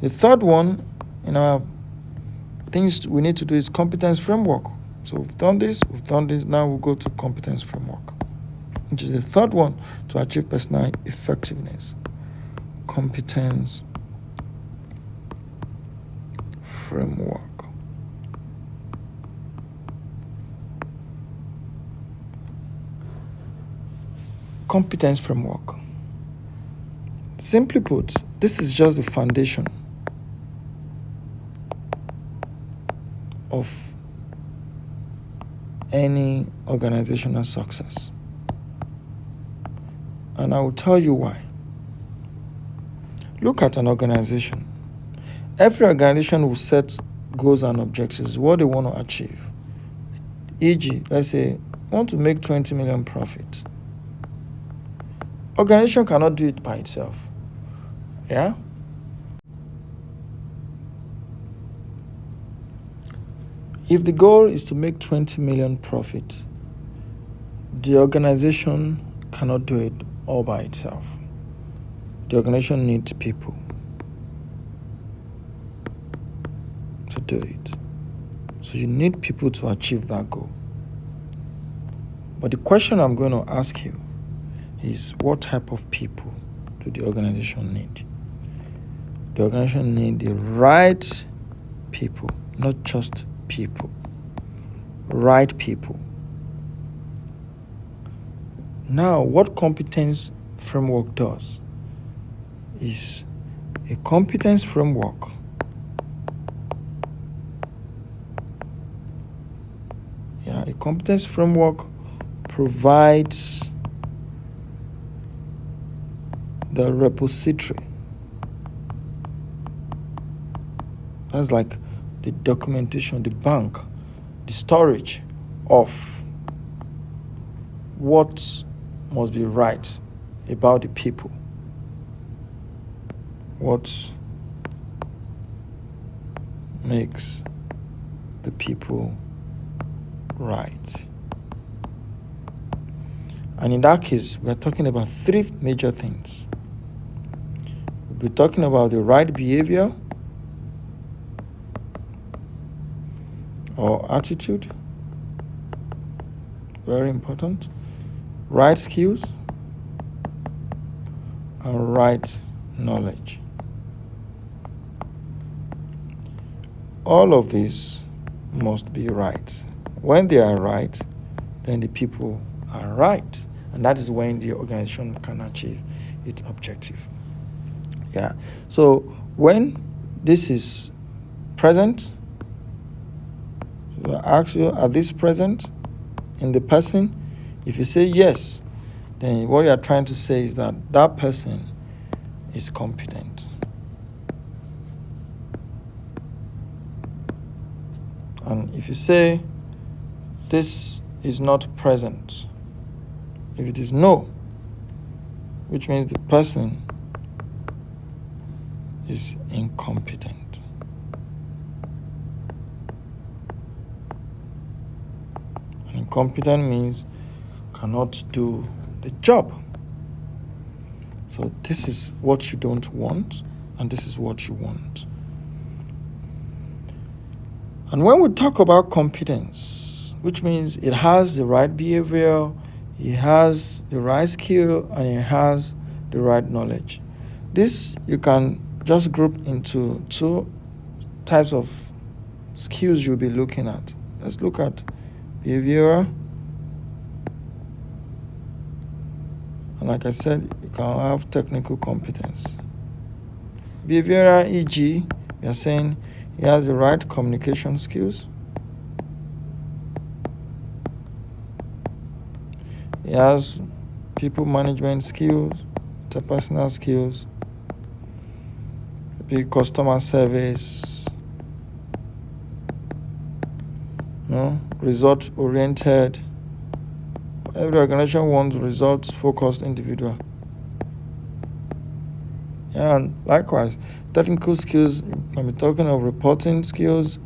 The third one in our things we need to do is competence framework. So we've done this. Now we'll go to competence framework, which is the third one to achieve personal effectiveness. Competence framework. Competence framework. Simply put, this is just the foundation of any organizational success. And I will tell you why. Look at an organization. Every organization will set goals and objectives, what they want to achieve. E.g., let's say, want to make 20 million profit. Organization cannot do it by itself. Yeah? If the goal is to make 20 million profit, the organization cannot do it all by itself. The organization needs people to do it. So you need people to achieve that goal. But the question I'm going to ask you is, what type of people do the organization need? The organization needs the right people, not just people. Right people. Now, what competence framework does is a competence framework a competence framework provides the repository. That's like the documentation, the bank, the storage of what must be right about the people. What makes the people right. And in that case, we're talking about three major things. We'll be talking about the right behavior or attitude, very important, right skills, and right knowledge. All of these must be right. When they are right, then the people are right. And that is when the organization can achieve its objective. Yeah. So when this is present, I ask you, are this present in the person? If you say yes, then what you are trying to say is that that person is competent. And if you say this is not present, if it is no, which means the person is incompetent. And incompetent means cannot do the job. So this is what you don't want, and this is what you want. And when we talk about competence, which means it has the right behavior, it has the right skill, and it has the right knowledge. This you can just group into two types of skills you'll be looking at. Let's look at behavioral. And like I said, you can have technical competence. Behavioral, e.g., we are saying he has the right communication skills. He has people management skills, interpersonal skills, maybe customer service, result-oriented. Every organization wants results-focused individual. And likewise, technical skills, when we're talking of reporting skills,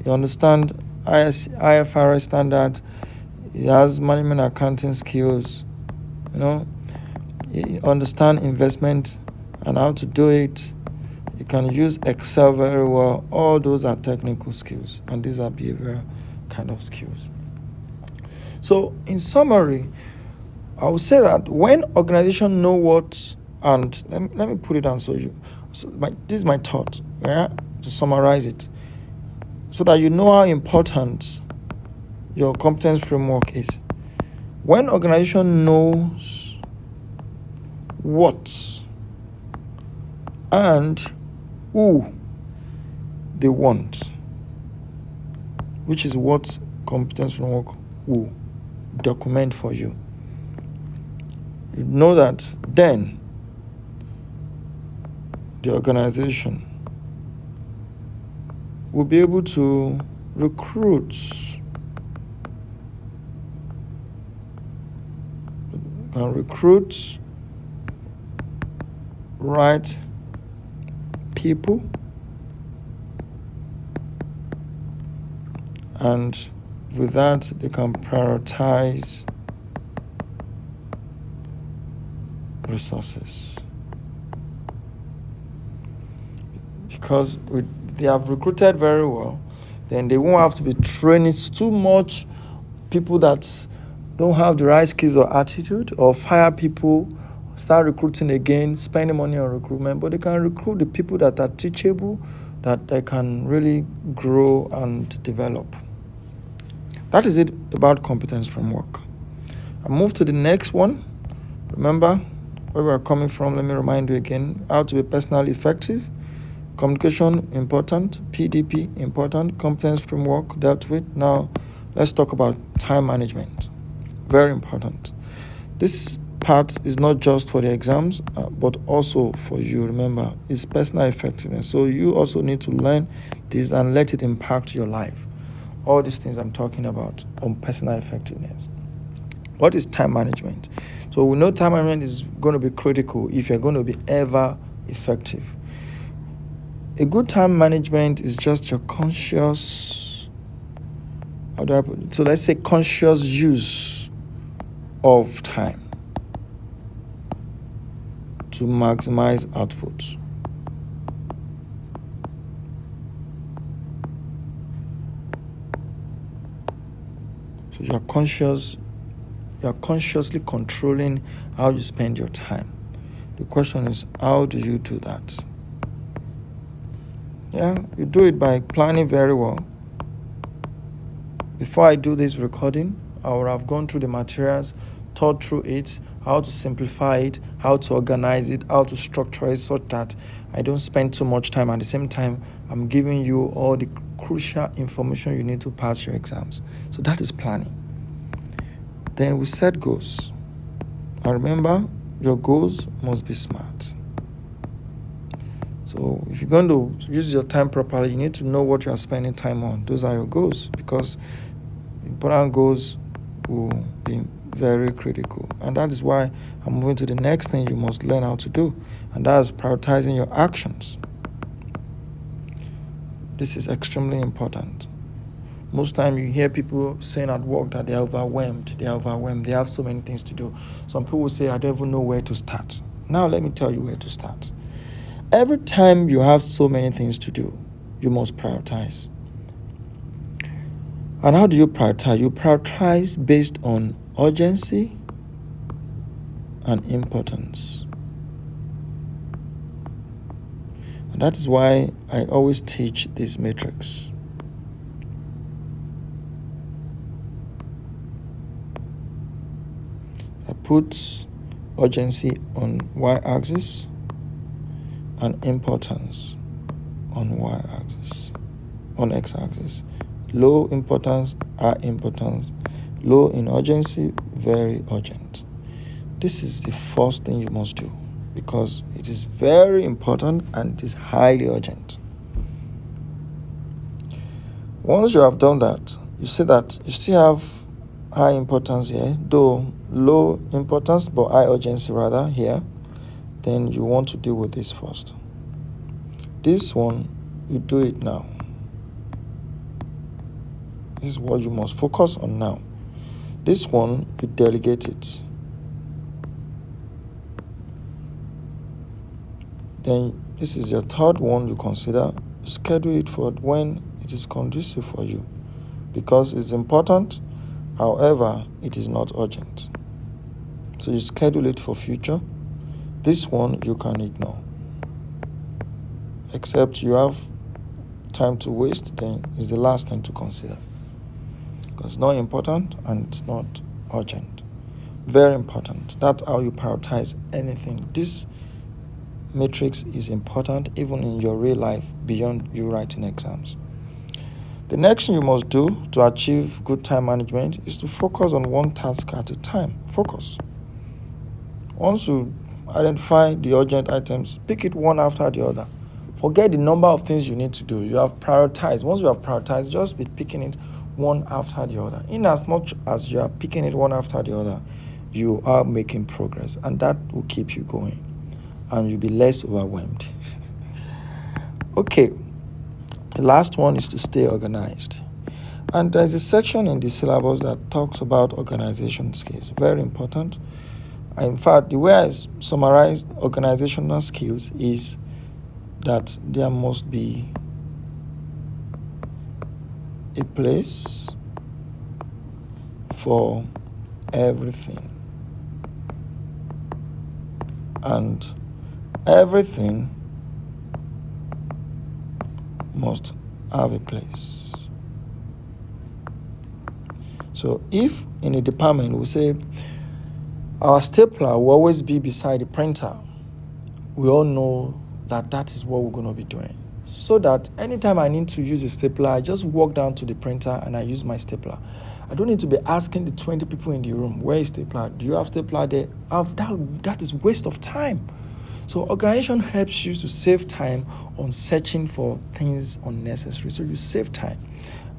you understand IFRS standard, he has management accounting skills, you understand investment and how to do it. You can use Excel very well. All those are technical skills, and these are behavioral kind of skills. So in summary, I would say that when organization know what, and let me put it down this is my thought, yeah, to summarize it, so that you know how important your competence framework is. When organization knows what and who they want, which is what competence framework will document for you, you know that then the organization will be able to recruit right people, and with that they can prioritize resources, because they have recruited very well, then they won't have to be training too much people that don't have the right skills or attitude, or fire people, start recruiting again, spending money on recruitment. But they can recruit the people that are teachable, that they can really grow and develop. That is it about competence framework. I move to the next one. Remember where we are coming from. Let me remind you again. How to be personally effective. Communication important. PDP important. Competence framework dealt with. Now let's talk about time management. Very important. This part is not just for the exams, but also for you. Remember, it's personal effectiveness. So you also need to learn this and let it impact your life. All these things I'm talking about on personal effectiveness. What is time management? So we know time management is going to be critical if you're going to be ever effective. A good time management is just your conscious, how do I put it? So let's say conscious use of time to maximize output. So you're consciously controlling how you spend your time. The question is, how do you do that? Yeah, you do it by planning very well. Before I do this recording, I would have gone through the materials, thought through it, how to simplify it, how to organize it, how to structure it so that I don't spend too much time. At the same time, I'm giving you all the crucial information you need to pass your exams. So that is planning. Then we set goals. And remember, your goals must be smart. So if you're going to use your time properly, you need to know what you are spending time on. Those are your goals, because important goals will be very critical. And that is why I'm moving to the next thing you must learn how to do, and that is prioritizing your actions. This is extremely important. Most time you hear people saying at work that they're overwhelmed, they have so many things to do. Some people will say, I don't even know where to start. Now let me tell you where to start. Every time you have so many things to do, you must prioritize. And how do you prioritize? You prioritize based on urgency and importance. And that is why I always teach this matrix. I put urgency on y-axis and importance on y-axis, on x-axis. Low importance, high importance. Low in urgency, very urgent. This is the first thing you must do, because it is very important and it is highly urgent. Once you have done that, you see that you still have high importance here, though low importance but high urgency rather here. Then you want to deal with this first. This one, you do it now. This is what you must focus on now. This one, you delegate it. Then This is your third one you consider. Schedule it for when it is conducive for you, because it's important. However, it is not urgent. So you schedule it for future. This one you can ignore. Except you have time to waste, then it's the last thing to consider. Because it's not important and it's not urgent. Very important. That's how you prioritize anything. This matrix is important even in your real life beyond you writing exams. The next thing you must do to achieve good time management is to focus on one task at a time. Focus. Once you identify the urgent items, pick it one after the other. Forget the number of things you need to do. You have prioritized. Once you have prioritized, just be picking it one after the other. In as much as you are picking it one after the other, you are making progress, and that will keep you going, and you'll be less overwhelmed. Okay, the last one is to stay organized. And there's a section in the syllabus that talks about organization skills. Very important. In fact, the way I summarize organizational skills is that there must be a place for everything. And everything must have a place. So if in a department we say our stapler will always be beside the printer, we all know that that is what we're going to be doing. So that anytime I need to use a stapler, I just walk down to the printer and I use my stapler. I don't need to be asking the 20 people in the room, where is stapler? Do you have stapler there? That is waste of time. So organization helps you to save time on searching for things unnecessary. So you save time.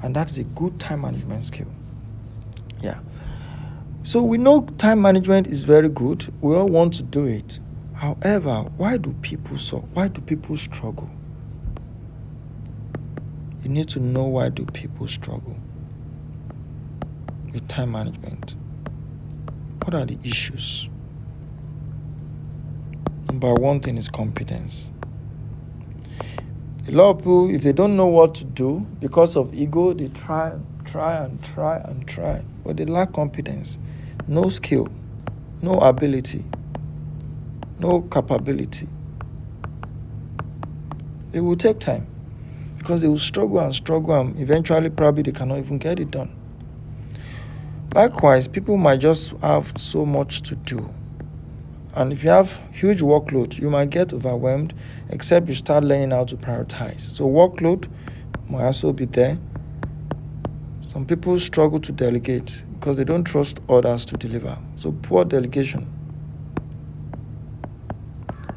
And that is a good time management skill. Yeah. So we know time management is very good. We all want to do it. However, why do people struggle? You need to know why do people struggle with time management. What are the issues? Number one thing is competence. A lot of people, if they don't know what to do because of ego, they try, but they lack competence. No skill, no ability, no capability. It will take time because they will struggle and eventually probably they cannot even get it done. Likewise, people might just have so much to do. And if you have huge workload, you might get overwhelmed except you start learning how to prioritize. So workload might also be there. Some people struggle to delegate because they don't trust others to deliver. So poor delegation.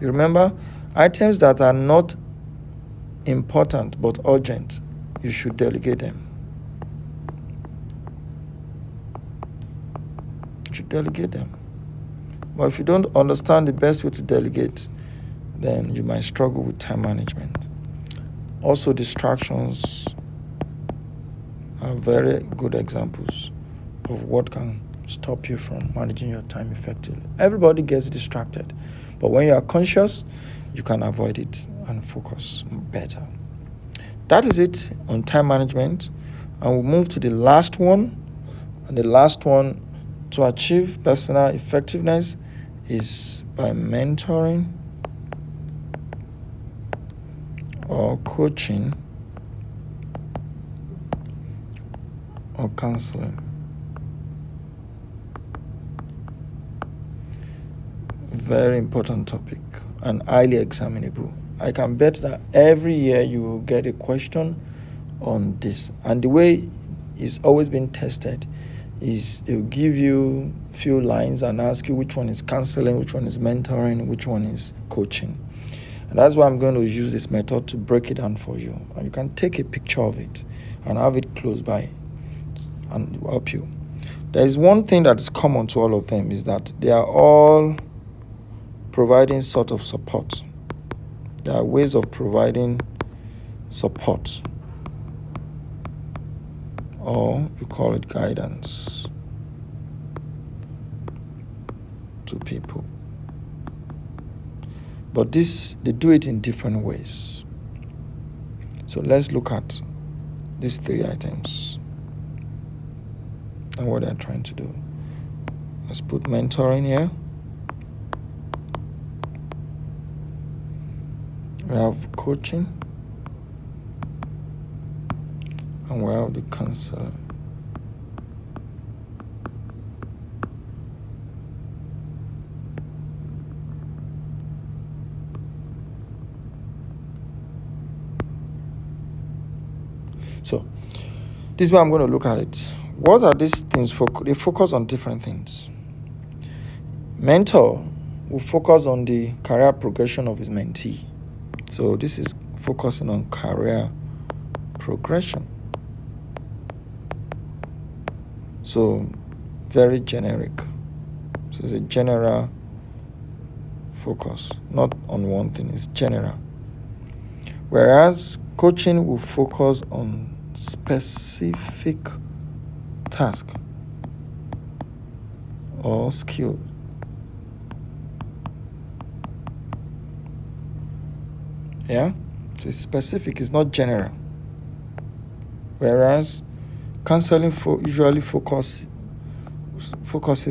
You remember, items that are not important but urgent, you should delegate them. You should delegate them. But if you don't understand the best way to delegate, then you might struggle with time management. Also, distractions are very good examples of what can stop you from managing your time effectively. Everybody gets distracted, but when you are conscious, you can avoid it and focus better. That is it on time management. And we'll move to the last one. And the last one, to achieve personal effectiveness, is by mentoring or coaching or counseling. Very important topic and highly examinable. I can bet that every year you will get a question on this. And the way it's always been tested is they'll give you few lines and ask you which one is counseling, which one is mentoring, which one is coaching. And that's why I'm going to use this method to break it down for you. And you can take a picture of it and have it close by and it will help you. There is one thing that is common to all of them, is that they are all providing sort of support. There are ways of providing support, or you call it guidance, to people. But they do it in different ways. So let's look at these 3 items and what they're trying to do. Let's put mentoring here. We have coaching. And we have the counseling. So, this is where I'm going to look at it. What are these things? They focus on different things. Mentor will focus on the career progression of his mentee. So this is focusing on career progression. So very generic. So it's a general focus, not on one thing, it's general. Whereas coaching will focus on specific task or skill. Yeah? So it's specific, it's not general. Whereas counseling usually focuses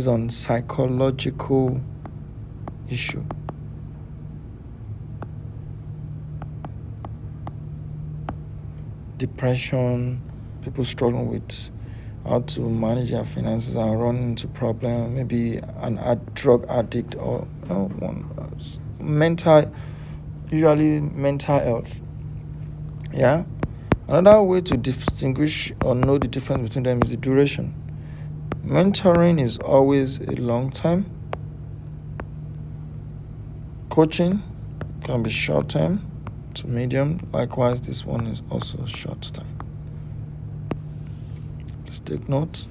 on psychological issue. Depression, people struggling with how to manage their finances and run into problems, maybe a drug addict or usually mental health. Yeah. Another way to distinguish or know the difference between them is the duration. Mentoring is always a long time. Coaching can be short term to medium. Likewise, this one is also short time. Let's take note.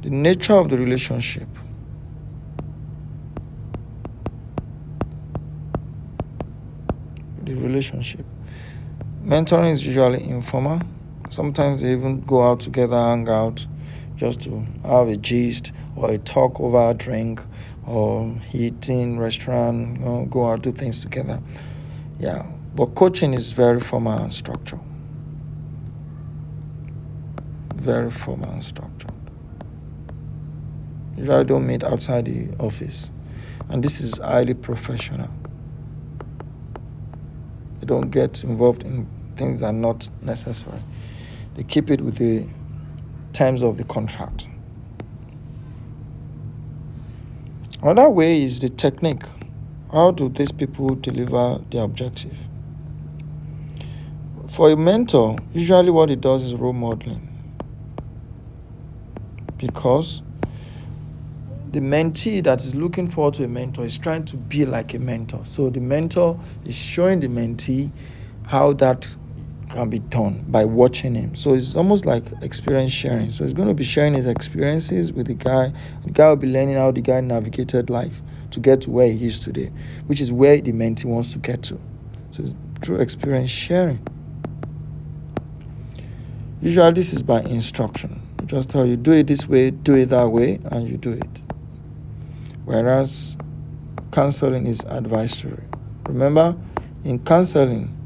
The nature of the relationship. Mentoring is usually informal. Sometimes they even go out together, hang out, just to have a gist or a talk over a drink or eating restaurant, go out, do things together. Yeah, but coaching is very formal and structured. Very formal and structured. Usually don't meet outside the office. And this is highly professional. They don't get involved in things that are not necessary. They keep it with the terms of the contract. Another way is the technique. How do these people deliver their objective? For a mentor, usually what it does is role modeling. Because the mentee that is looking forward to a mentor is trying to be like a mentor. So the mentor is showing the mentee how that can be done by watching him. So it's almost like experience sharing. So he's going to be sharing his experiences with the guy. The guy will be learning how the guy navigated life to get to where he is today, which is where the mentee wants to get to. So it's through experience sharing. Usually this is by instruction. I just tell you, do it this way, do it that way, and you do it. Whereas counseling is advisory. Remember, in counseling,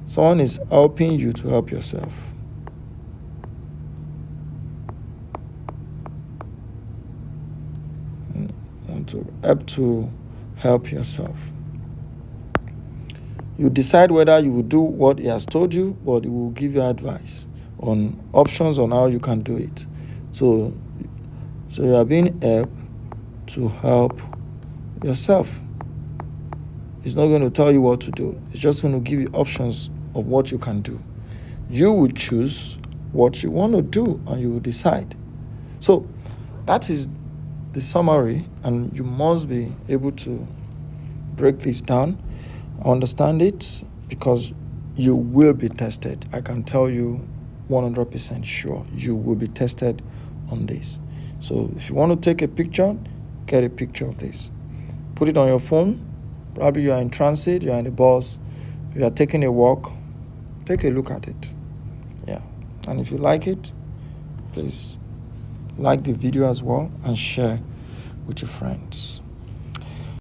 someone is helping you to help yourself. To help yourself. You decide whether you will do what he has told you, but he will give you advice on options on how you can do it. So you are being helped to help yourself. It's not going to tell you what to do. It's just going to give you options of what you can do. You will choose what you want to do and you will decide. So that is the summary, and you must be able to break this down, understand it, because you will be tested. I can tell you 100% sure you will be tested on this. So if you want to take a picture, get a picture of this. Put it on your phone. Probably you are in transit, you are in the bus, you are taking a walk. Take a look at it. Yeah. And if you like it, please like the video as well and share with your friends.